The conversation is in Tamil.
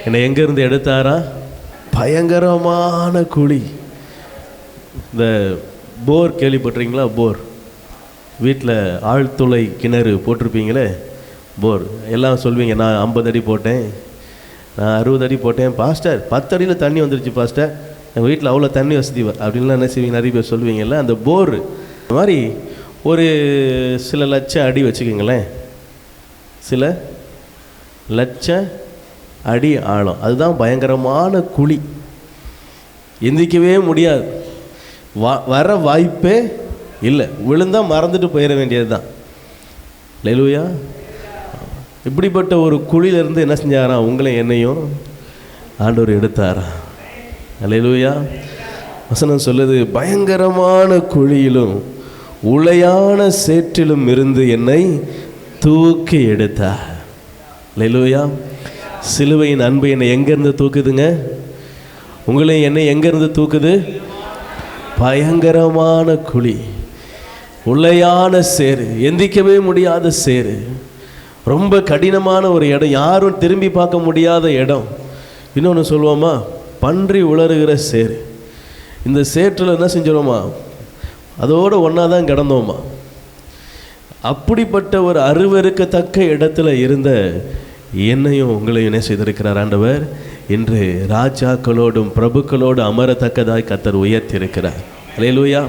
என்னை எங்கேருந்து எடுத்தாரா? பயங்கரமான குழி. இந்த போர் கேள்விப்பட்டிருக்கீங்களா? போர் வீட்டில் ஆழ்துளை கிணறு போட்டிருப்பீங்களே, போர். எல்லாம் சொல்வீங்க, நான் 50 அடி போட்டேன், நான் 60 அடி போட்டேன் பாஸ்டர், 10 அடியில் தண்ணி வந்துருச்சு பாஸ்டர், எங்கள் வீட்டில் அவ்வளோ தண்ணி வசதி அப்படின்லாம் என்ன செய்வீங்க, நிறைய பேர் சொல்லுவீங்கல்ல. அந்த போர் இந்த மாதிரி ஒரு சில லட்சம் அடி வச்சுக்கோங்களேன், சில லட்ச அடி ஆழம். அதுதான் பயங்கரமான குழி. எந்திரிக்கவே முடியாது, வர வாய்ப்பே இல்லை. விழுந்தால் மறந்துட்டு போயிட வேண்டியது தான். அல்லேலூயா. இப்படிப்பட்ட ஒரு குழியிலேருந்து என்ன செஞ்சாராம்? உங்களையும் என்னையும் ஆண்டவர் எடுத்தாரா? அல்லேலூயா. வசனம் சொல்லுது, பயங்கரமான குழியிலும் உளையான சேற்றிலும் இருந்து என்னை தூக்கி எடுத்தார். அல்லேலூயா. சிலுவையின் அன்பு என்னை எங்கேருந்து தூக்குதுங்க? உங்களையும் என்னை எங்கேருந்து தூக்குது? பயங்கரமான குழி, உளையான சேறு, எந்திக்கவே முடியாத சேறு, ரொம்ப கடினமான ஒரு இடம், யாரும் திரும்பி பார்க்க முடியாத இடம். இன்னொன்று சொல்லுவோமா, பன்றி உலருகிற சேறு. இந்த சேற்றில் என்ன செஞ்சிடுவோமா, அதோடு ஒன்றா தான் கிடந்தோமா. அப்படிப்பட்ட ஒரு அருவருக்கத்தக்க இடத்துல இருந்த என்னையும் உங்களையும் என்ன செய்திருக்கிறார் ஆண்டவர்? இன்று ராஜாக்களோடும் பிரபுக்களோடு அமரத்தக்கதாய் கர்த்தர் உயர்த்தியிருக்கிறார். அல்லேலூயா.